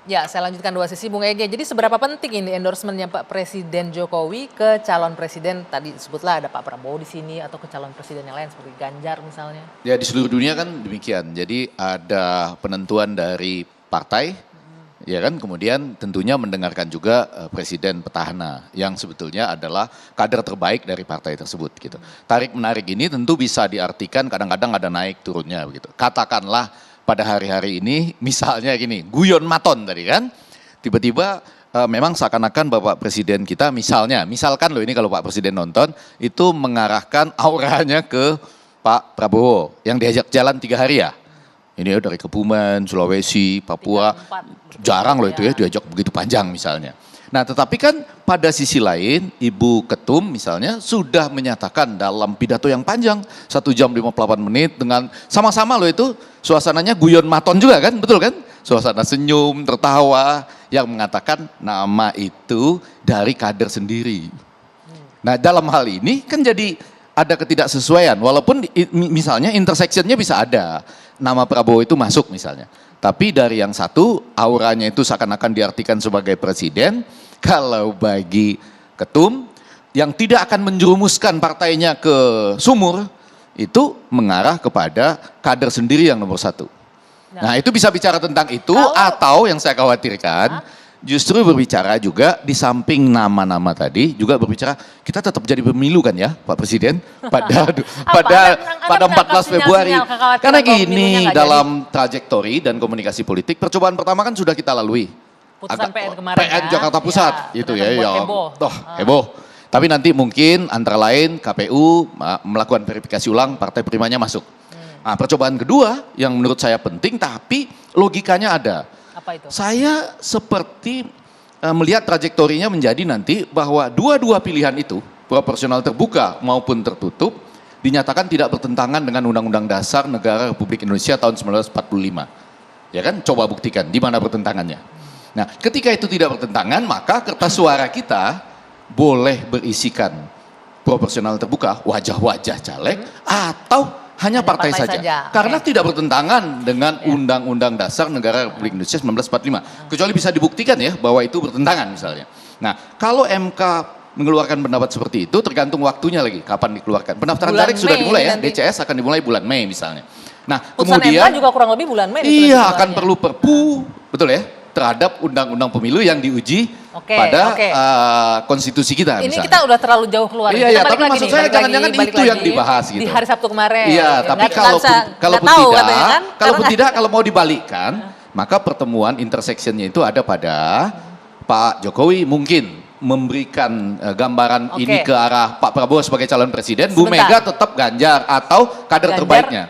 Ya, saya lanjutkan dua sisi Bung Ege. Jadi seberapa penting ini endorsementnya Pak Presiden Jokowi ke calon presiden tadi sebutlah ada Pak Prabowo di sini atau ke calon presiden yang lain seperti Ganjar misalnya. Ya di seluruh dunia kan demikian. Jadi ada penentuan dari partai, ya kan. Kemudian tentunya mendengarkan juga presiden petahana yang sebetulnya adalah kader terbaik dari partai tersebut gitu. Tarik menarik ini tentu bisa diartikan kadang-kadang ada naik turunnya begitu. Katakanlah pada hari-hari ini misalnya gini, guyon maton tadi kan. Tiba-tiba memang seakan-akan Bapak Presiden kita misalkan loh ini kalau Pak Presiden nonton itu mengarahkan auranya ke Pak Prabowo yang diajak jalan 3 hari ya. Ini dari Kebumen, Sulawesi, Papua, jarang loh itu ya diajak begitu panjang misalnya. Nah tetapi kan pada sisi lain Ibu Ketum misalnya sudah menyatakan dalam pidato yang panjang 1 jam 58 menit dengan sama-sama loh itu suasananya guyon maton juga kan, betul kan? Suasana senyum, tertawa yang mengatakan nama itu dari kader sendiri. Nah dalam hal ini kan jadi ada ketidaksesuaian walaupun misalnya intersectionnya bisa ada. Nama Prabowo itu masuk misalnya. Tapi dari yang satu auranya itu seakan-akan diartikan sebagai presiden, kalau bagi ketum yang tidak akan menjerumuskan partainya ke sumur, itu mengarah kepada kader sendiri yang nomor 1. Nah itu bisa bicara tentang itu atau yang saya khawatirkan justru berbicara juga di samping nama-nama tadi juga berbicara kita tetap jadi pemilu kan ya Pak Presiden pada 14 Februari. Karena gini dalam trajektori dan komunikasi politik percobaan pertama kan sudah kita lalui. Putusan PN kemarin PN Jakarta Pusat itu ya. Heboh. Tapi nanti mungkin antara lain KPU melakukan verifikasi ulang partai primanya masuk. Nah, percobaan kedua yang menurut saya penting tapi logikanya ada. Apa itu? Saya seperti melihat trajektorinya menjadi nanti bahwa dua-dua pilihan itu, proporsional terbuka maupun tertutup, dinyatakan tidak bertentangan dengan Undang-Undang Dasar Negara Republik Indonesia tahun 1945. Ya kan, coba buktikan di mana pertentangannya. Nah, ketika itu tidak bertentangan, maka kertas suara kita boleh berisikan proporsional terbuka, wajah-wajah caleg, atau hanya partai saja. Karena tidak bertentangan dengan Undang-Undang Dasar Negara Republik Indonesia 1945. Kecuali bisa dibuktikan ya bahwa itu bertentangan misalnya. Nah kalau MK mengeluarkan pendapat seperti itu tergantung waktunya lagi kapan dikeluarkan. Pendaftaran caleg sudah dimulai ya, DCS akan dimulai bulan Mei misalnya. Nah kemudian MK juga kurang lebih bulan Mei. Iya akan perlu perpu, betul ya, terhadap undang-undang pemilu yang diuji pada konstitusi kita. Ini misalnya. kita udah terlalu jauh keluar. Iya, tapi maksud saya jangan-jangan itu yang dibahas gitu. Di hari Sabtu kemarin. Iya, tapi kalaupun tidak, kalau mau dibalikkan, maka pertemuan intersectionnya itu ada pada Pak Jokowi mungkin memberikan gambaran ini ke arah Pak Prabowo sebagai calon presiden, Bu Mega tetap Ganjar atau kader terbaiknya.